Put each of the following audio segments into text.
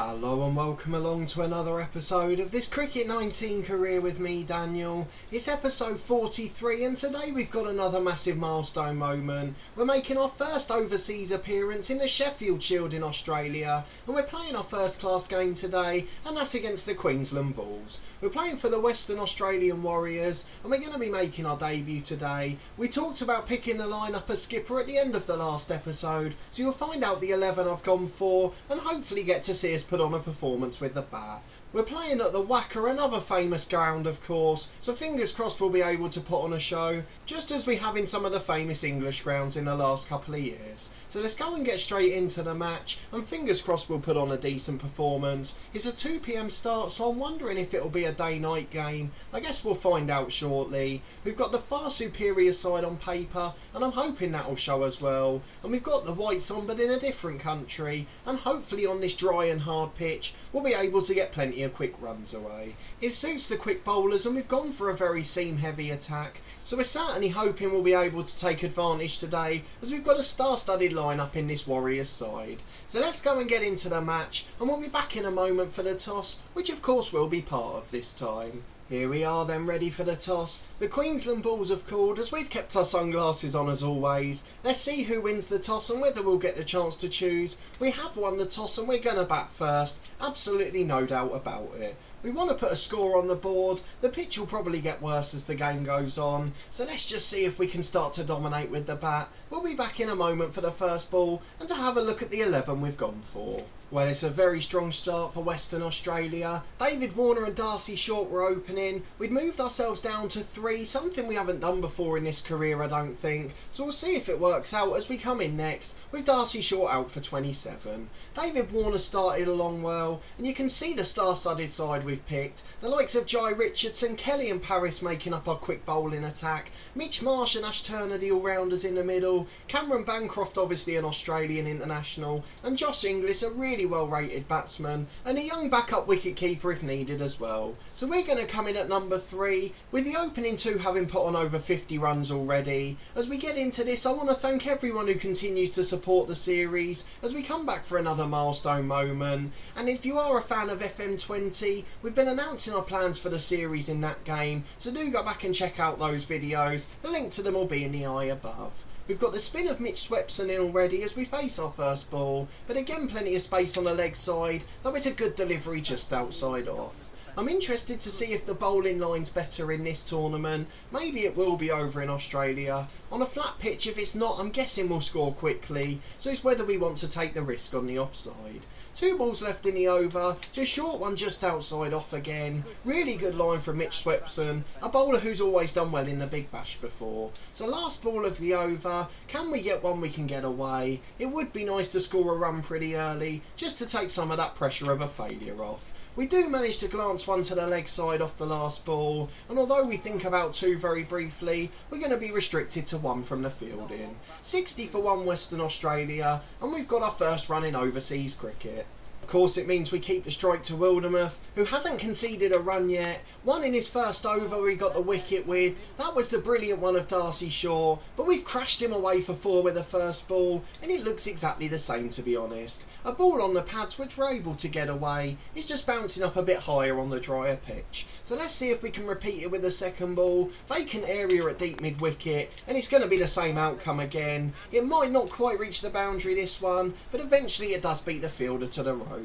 Hello and welcome along to another episode of this Cricket 19 career with me, Daniel. It's episode 43 and today we've got another massive milestone moment. We're making our first overseas appearance in the Sheffield Shield in Australia and we're playing our first class game today, and that's against the Queensland Bulls. We're playing for the Western Australian Warriors and we're going to be making our debut today. We talked about picking the lineup as skipper at the end of the last episode, so you'll find out the 11 I've gone for and hopefully get to see us put on a performance with the bat. We're playing at the Wacker, another famous ground of course, so fingers crossed we'll be able to put on a show, just as we have in some of the famous English grounds in the last couple of years. So let's go and get straight into the match, and fingers crossed we'll put on a decent performance. It's a 2 PM start, so I'm wondering if it'll be a day-night game. I guess we'll find out shortly. We've got the far superior side on paper, and I'm hoping that'll show as well. And we've got the whites on, but in a different country, and hopefully on this dry and hard pitch we'll be able to get plenty of quick runs away. It suits the quick bowlers and we've gone for a very seam heavy attack, so we're certainly hoping we'll be able to take advantage today as we've got a star-studded lineup in this Warriors side. So let's go and get into the match, and we'll be back in a moment for the toss, which of course will be part of this time. Here we are then, ready for the toss. The Queensland Bulls have called as we've kept our sunglasses on as always. Let's see who wins the toss and whether we'll get the chance to choose. We have won the toss and we're going to bat first. Absolutely no doubt about it. We want to put a score on the board. The pitch will probably get worse as the game goes on, so let's just see if we can start to dominate with the bat. We'll be back in a moment for the first ball and to have a look at the 11 we've gone for. Well, it's a very strong start for Western Australia. David Warner and Darcy Short were opening. We'd moved ourselves down to 3, something we haven't done before in this career I don't think, so we'll see if it works out as we come in next with Darcy Short out for 27. David Warner started along well, and you can see the star-studded side we've picked. The likes of Jai Richardson, Kelly and Paris making up our quick bowling attack, Mitch Marsh and Ash Turner the all-rounders in the middle, Cameron Bancroft obviously an Australian international, and Josh Inglis a really well rated batsman and a young backup wicket keeper if needed as well. So we're going to come in at number 3 with the opening 2 having put on over 50 runs already. As we get into this, I want to thank everyone who continues to support the series as we come back for another milestone moment, and if you are a fan of FM20, we've been announcing our plans for the series in that game, so do go back and check out those videos. The link to them will be in the eye above. We've got the spin of Mitch Swepson in already as we face our first ball, but again plenty of space on the leg side, though it's a good delivery just outside off. I'm interested to see if the bowling line's better in this tournament. Maybe it will be over in Australia. On a flat pitch, if it's not, I'm guessing we'll score quickly, so it's whether we want to take the risk on the offside. 2 balls left in the over, so a short one just outside off again. Really good line from Mitch Swepson, a bowler who's always done well in the Big Bash before. So last ball of the over, can we get one we can get away? It would be nice to score a run pretty early, just to take some of that pressure of a failure off. We do manage to glance one to the leg side off the last ball, and although we think about 2 very briefly, we're going to be restricted to 1 from the fielding. 60 for 1 Western Australia, and we've got our first run in overseas cricket. Of course it means we keep the strike to Wildermuth, who hasn't conceded a run yet. 1 in his first over he got the wicket with. That was the brilliant one of Darcy Shaw, but we've crashed him away for 4 with the first ball, and it looks exactly the same to be honest. A ball on the pads which we're able to get away. It's just bouncing up a bit higher on the drier pitch. So let's see if we can repeat it with the second ball. Vacant area at deep mid wicket, and it's going to be the same outcome again. It might not quite reach the boundary this one, but eventually it does beat the fielder to the rope.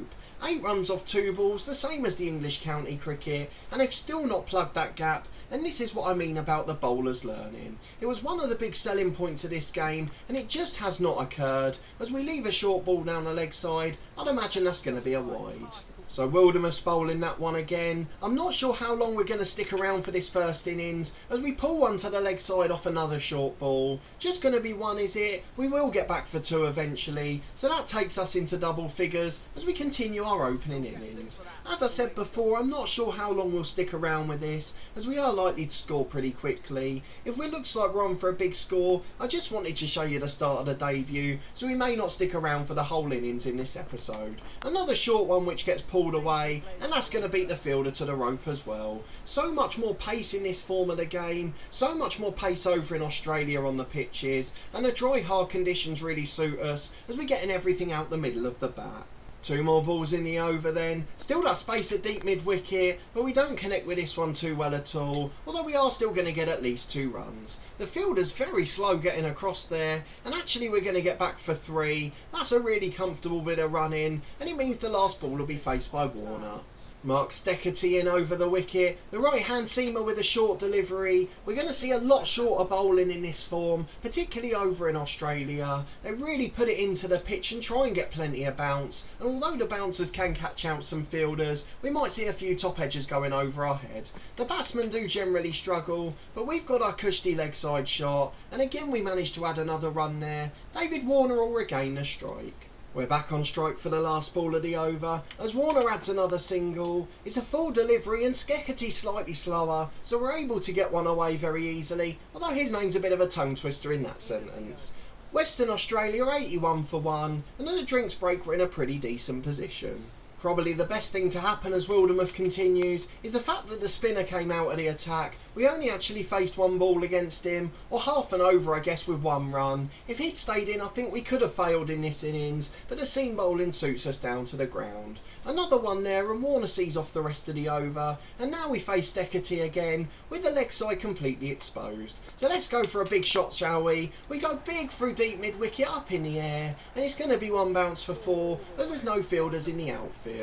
8 runs off 2 balls, the same as the English county cricket, and they've still not plugged that gap, and this is what I mean about the bowlers learning. It was one of the big selling points of this game, and it just has not occurred. As we leave a short ball down the leg side, I'd imagine that's going to be a wide. So Wildermuth's bowling that one again. I'm not sure how long we're going to stick around for this first innings as we pull one to the leg side off another short ball. Just going to be 1 is it? We will get back for 2 eventually, so that takes us into double figures as we continue our opening innings. As I said before, I'm not sure how long we'll stick around with this as we are likely to score pretty quickly. If it looks like we're on for a big score, I just wanted to show you the start of the debut, so we may not stick around for the whole innings in this episode. Another short one which gets pulled away, and that's going to beat the fielder to the rope as well. So much more pace in this form of the game, so much more pace over in Australia on the pitches, and the dry hard conditions really suit us as we're getting everything out the middle of the bat. Two more balls in the over then. Still that space at deep mid-wicket, but we don't connect with this one too well at all, although we are still going to get at least 2 runs. The fielder's very slow getting across there, and actually we're going to get back for 3. That's a really comfortable bit of running, and it means the last ball will be faced by Warner. Mark Steckety in over the wicket, the right-hand seamer with a short delivery. We're going to see a lot shorter bowling in this form, particularly over in Australia. They really put it into the pitch and try and get plenty of bounce, and although the bouncers can catch out some fielders, we might see a few top edges going over our head. The batsmen do generally struggle, but we've got our cushy leg side shot, and again we managed to add another run there. David Warner will regain the strike. We're back on strike for the last ball of the over, as Warner adds another single. It's a full delivery and Skekety slightly slower, so we're able to get one away very easily, although his name's a bit of a tongue twister in that sentence. Western Australia 81 for 1, and at a drinks break we're in a pretty decent position. Probably the best thing to happen as Wildermuth continues is the fact that the spinner came out of the attack. We only actually faced 1 ball against him, or half an over I guess with 1 run. If he'd stayed in I think we could have failed in this innings, but the seam bowling suits us down to the ground. Another one there and Warner sees off the rest of the over, and now we face Steckety again with the leg side completely exposed. So let's go for a big shot, shall we? We go big through deep mid-wicket up in the air, and it's going to be 1 bounce for 4 as there's no fielders in the outfield.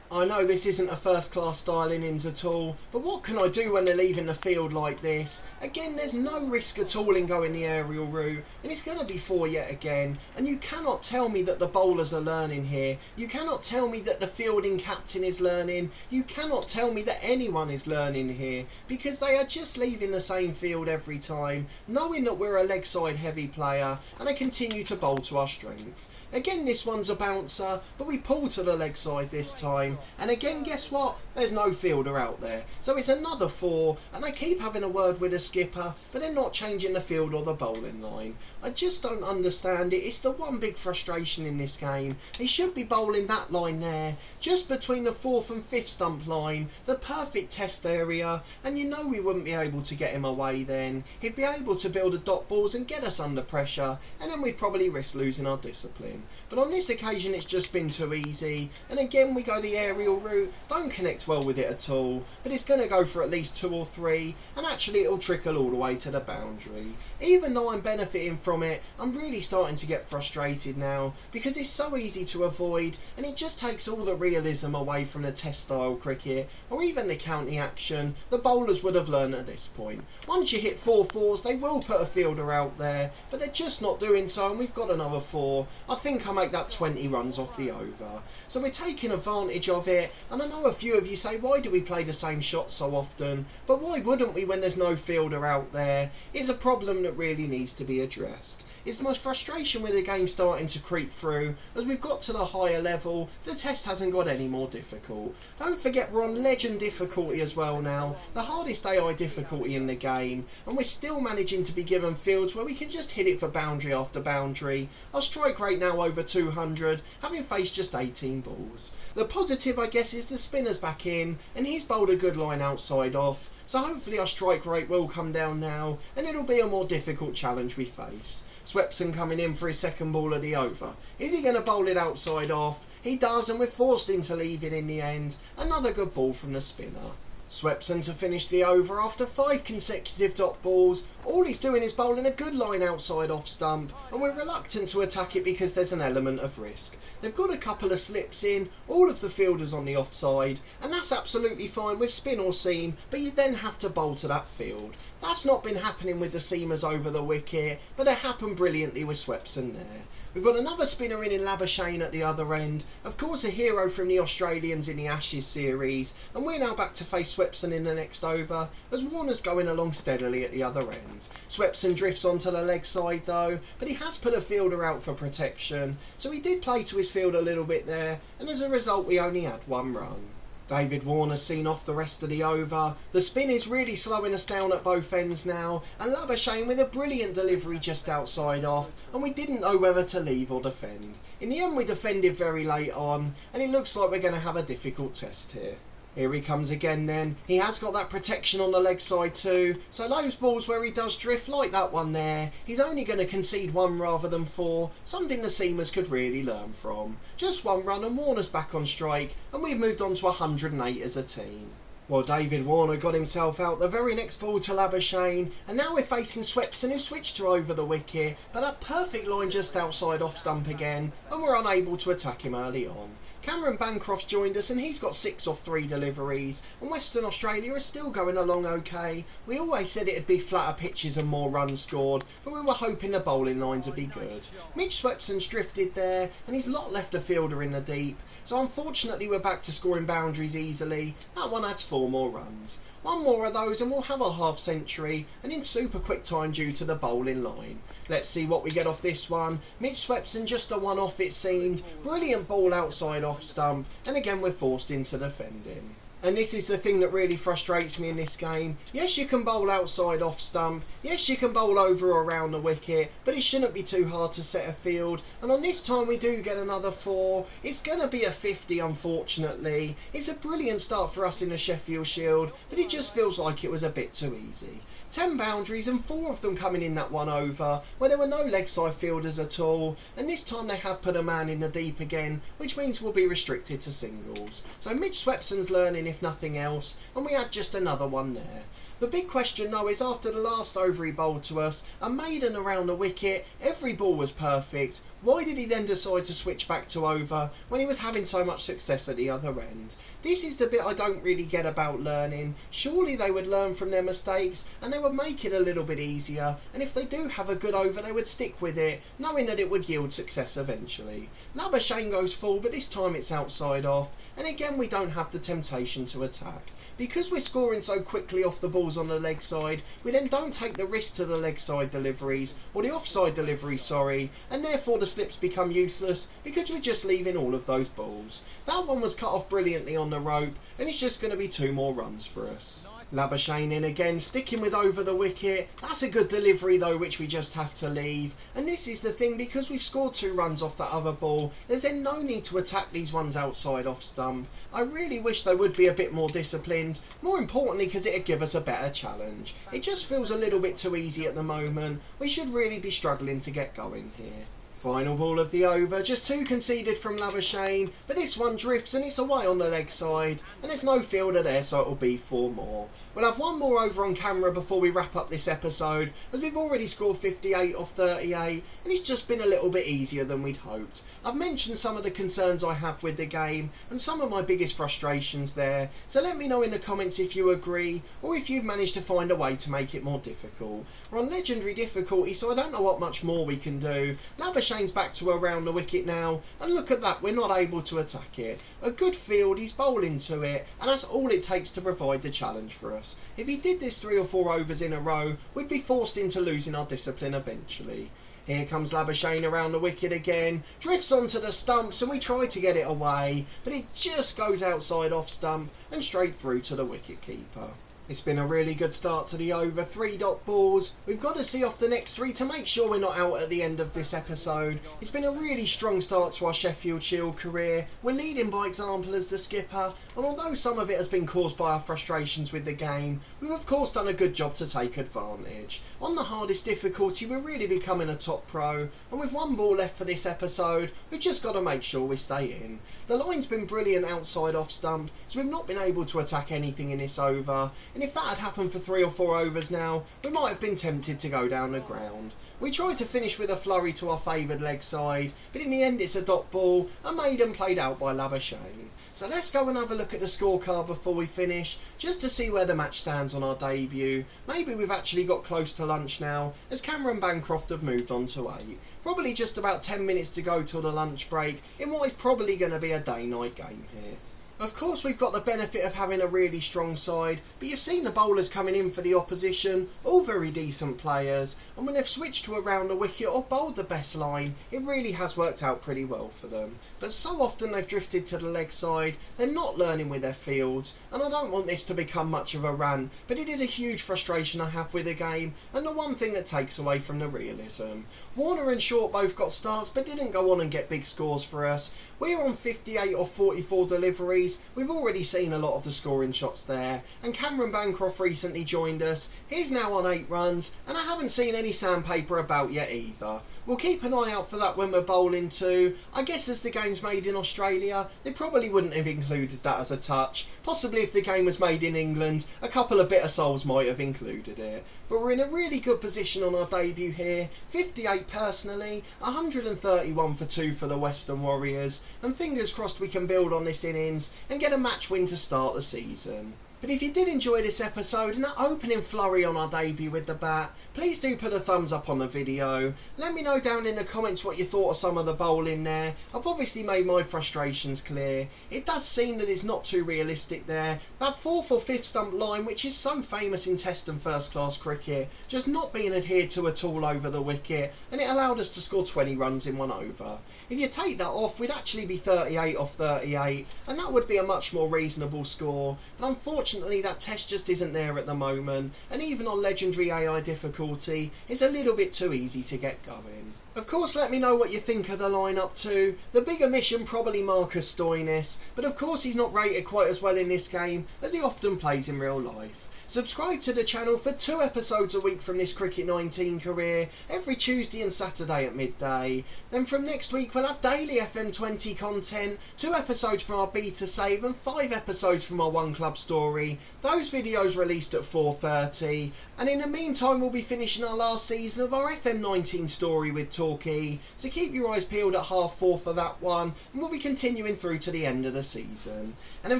I know this isn't a first class style innings at all, but what can I do when they're leaving the field like this? Again, there's no risk at all in going the aerial route, and it's going to be 4 yet again, and you cannot tell me that the bowlers are learning here. You cannot tell me that the fielding captain is learning. You cannot tell me that anyone is learning here, because they are just leaving the same field every time, knowing that we're a leg side heavy player, and they continue to bowl to our strength. Again, this one's a bouncer, but we pull to the leg side this time, and again, guess what? There's no fielder out there. So it's another 4, and I keep having a word with the skipper, but they're not changing the field or the bowling line. I just don't understand it. It's the one big frustration in this game. He should be bowling that line there, just between the 4th and 5th stump line, the perfect test area, and you know we wouldn't be able to get him away then. He'd be able to build a dot balls and get us under pressure, and then we'd probably risk losing our discipline. But on this occasion it's just been too easy, and again we go the aerial route, don't connect well with it at all, but it's going to go for at least 2 or 3, and actually it'll trickle all the way to the boundary. Even though I'm benefiting from it, I'm really starting to get frustrated now, because it's so easy to avoid, and it just takes all the realism away from the test style cricket, or even the county action the bowlers would have learned at this point. Once you hit 4 fours they will put a fielder out there, but they're just not doing so, and we've got another 4. I think I make that 20 runs off the over. So we're taking advantage of it, and I know a few of you say, why do we play the same shot so often? But why wouldn't we when there's no fielder out there? It's a problem that really needs to be addressed. It's my frustration with the game starting to creep through. As we've got to the higher level, the test hasn't got any more difficult. Don't forget we're on legend difficulty as well now, the hardest AI difficulty in the game, and we're still managing to be given fields where we can just hit it for boundary after boundary. Our strike rate now over 200, having faced just 18 balls. The positive I guess is the spinner's back in, and he's bowled a good line outside off, so hopefully our strike rate will come down now, and it'll be a more difficult challenge we face. Swepson coming in for his second ball of the over. Is he going to bowl it outside off? He does, and we're forced into leaving in the end. Another good ball from the spinner. Swepson to finish the over after 5 consecutive dot balls. All he's doing is bowling a good line outside off stump, and we're reluctant to attack it because there's an element of risk. They've got a couple of slips in, all of the fielders on the offside, and that's absolutely fine with spin or seam, but you then have to bowl to that field. That's not been happening with the seamers over the wicket, but it happened brilliantly with Swepson there. We've got another spinner in Labuschagne at the other end, of course a hero from the Australians in the Ashes series, and we're now back to face Swepson in the next over, as Warner's going along steadily at the other end. Swepson drifts onto the leg side though, but he has put a fielder out for protection, so he did play to his field a little bit there, and as a result we only had 1 run. David Warner's seen off the rest of the over. The spin is really slowing us down at both ends now, and Labuschagne with a brilliant delivery just outside off, and we didn't know whether to leave or defend. In the end we defended very late on, and it looks like we're going to have a difficult test here. Here he comes again then. He has got that protection on the leg side too. So those balls where he does drift, like that one there, he's only going to concede 1 rather than 4. Something the seamers could really learn from. Just 1 run and Warner's back on strike, and we've moved on to 108 as a team. Well, David Warner got himself out the very next ball to Labuschagne, and now we're facing Swepson, who switched to over the wicket, but that perfect line just outside off stump again, and we're unable to attack him early on. Cameron Bancroft joined us and he's got 6 off 3 deliveries, and Western Australia is still going along okay. We always said it'd be flatter pitches and more runs scored, but we were hoping the bowling lines would be good. Mitch Swepson's drifted there and he's lot left a fielder in the deep, so unfortunately we're back to scoring boundaries easily. That one adds 4 more runs. 1 more of those and we'll have a half century, and in super quick time due to the bowling line. Let's see what we get off this one. Mitch Swepson just a 1 off it seemed. Brilliant ball outside off stump, and again we're forced into defending. And this is the thing that really frustrates me in this game. Yes, you can bowl outside off stump. Yes, you can bowl over or around the wicket, but it shouldn't be too hard to set a field. And on this time we do get another 4. It's going to be a 50, unfortunately. It's a brilliant start for us in the Sheffield Shield, but it just feels like it was a bit too easy. 10 boundaries and 4 of them coming in that 1 over, where there were no leg side fielders at all, and this time they have put a man in the deep again, which means we'll be restricted to singles. So Mitch Swepson's learning if nothing else, and we had just another 1 there. The big question though is, after the last over he bowled to us, a maiden around the wicket, every ball was perfect. Why did he then decide to switch back to over when he was having so much success at the other end? This is the bit I don't really get about learning. Surely they would learn from their mistakes and they would make it a little bit easier, and if they do have a good over they would stick with it, knowing that it would yield success eventually. Labuschagne goes full, but this time it's outside off, and again we don't have the temptation to attack. Because we're scoring so quickly off the balls on the leg side, we then don't take the risk to the leg side deliveries, or the offside deliveries, sorry, and therefore the slips become useless because we're just leaving all of those balls. That one was cut off brilliantly on the rope, and it's just going to be 2 more runs for us. Labuschagne in again, sticking with over the wicket. That's a good delivery though, which we just have to leave. And this is the thing, because we've scored 2 runs off that other ball, there's then no need to attack these ones outside off stump. I really wish they would be a bit more disciplined, more importantly because it'd give us a better challenge. It just feels a little bit too easy at the moment. We should really be struggling to get going here. Final ball of the over, just 2 conceded from Labuschagne, but this one drifts and it's away on the leg side, and there's no fielder there, so it'll be 4 more. We'll have 1 more over on camera before we wrap up this episode, as we've already scored 58 off 38, and it's just been a little bit easier than we'd hoped. I've mentioned some of the concerns I have with the game, and some of my biggest frustrations there, so let me know in the comments if you agree, or if you've managed to find a way to make it more difficult. We're on legendary difficulty, so I don't know what much more we can do. Labuschagne back to around the wicket now, and look at that, we're not able to attack it. A good field, he's bowling to it, and that's all it takes to provide the challenge for us. If he did this 3 or 4 overs in a row, we'd be forced into losing our discipline eventually. Here comes Labuschagne around the wicket again, drifts onto the stumps, and we try to get it away, but it just goes outside off stump and straight through to the wicket keeper. It's been a really good start to the over, 3 dot balls. We've got to see off the next 3 to make sure we're not out at the end of this episode. It's been a really strong start to our Sheffield Shield career. We're leading by example as the skipper, and although some of it has been caused by our frustrations with the game, we've of course done a good job to take advantage. On the hardest difficulty, we're really becoming a top pro, and with 1 ball left for this episode, we've just got to make sure we stay in. The line's been brilliant outside off stump, so we've not been able to attack anything in this over. And if that had happened for 3 or 4 overs now, we might have been tempted to go down the ground. We tried to finish with a flurry to our favoured leg side, but in the end it's a dot ball, a maiden played out by Labuschagne. So let's go and have a look at the scorecard before we finish, just to see where the match stands on our debut. Maybe we've actually got close to lunch now, as Cameron Bancroft have moved on to 8. Probably just about 10 minutes to go till the lunch break, in what is probably going to be a day-night game here. Of course we've got the benefit of having a really strong side, but you've seen the bowlers coming in for the opposition, all very decent players, and when they've switched to around the wicket or bowled the best line, it really has worked out pretty well for them. But so often they've drifted to the leg side, they're not learning with their fields, and I don't want this to become much of a rant, but it is a huge frustration I have with the game, and the one thing that takes away from the realism. Warner and Short both got starts, but didn't go on and get big scores for us. We're on 58 or 44 deliveries, series. We've already seen a lot of the scoring shots there, and Cameron Bancroft recently joined us. He's now on 8 runs, and I haven't seen any sandpaper about yet either. We'll keep an eye out for that when we're bowling too. I guess as the game's made in Australia, they probably wouldn't have included that as a touch. Possibly if the game was made in England, a couple of bitter souls might have included it. But we're in a really good position on our debut here. 58 personally, 131 for 2 for the Western Warriors, and fingers crossed we can build on this innings and get a match win to start the season. But if you did enjoy this episode and that opening flurry on our debut with the bat, please do put a thumbs up on the video. Let me know down in the comments what you thought of some of the bowling there. I've obviously made my frustrations clear. It does seem that it's not too realistic there. That 4th or 5th stump line, which is so famous in Test and first class cricket, just not being adhered to at all over the wicket, and it allowed us to score 20 runs in 1 over. If you take that off, we'd actually be 38 off 38, and that would be a much more reasonable score. But unfortunately, that test just isn't there at the moment, and even on legendary AI difficulty, it's a little bit too easy to get going. Of course, let me know what you think of the lineup too. The big omission probably Marcus Stoinis, but of course he's not rated quite as well in this game as he often plays in real life. Subscribe to the channel for 2 episodes a week from this Cricket 19 career, every Tuesday and Saturday at midday. Then from next week we'll have daily FM20 content, 2 episodes from our beta save and 5 episodes from our One Club story. Those videos released at 4:30. And in the meantime we'll be finishing our last season of our FM19 story with Torquay, so keep your eyes peeled at 4:30 for that one, and we'll be continuing through to the end of the season. And then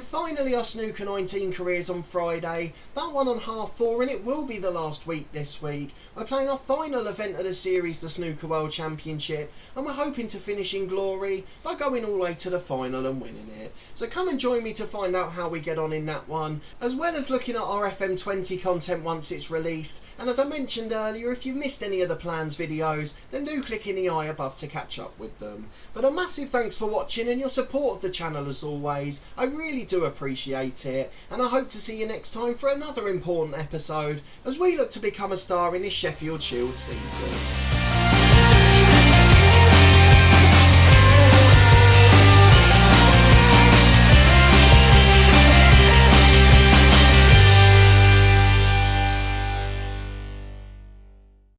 finally our Snooker 19 careers on Friday. That one on 4:30, and it will be the last week this week. We're playing our final event of the series, the Snooker World Championship, and we're hoping to finish in glory by going all the way to the final and winning it. So come and join me to find out how we get on in that one, as well as looking at our FM20 content once it's released. And as I mentioned earlier, if you've missed any of the plans videos, then do click in the eye above to catch up with them. But a massive thanks for watching and your support of the channel as always. I really do appreciate it, and I hope to see you next time for another important episode as we look to become a star in this Sheffield Shield season.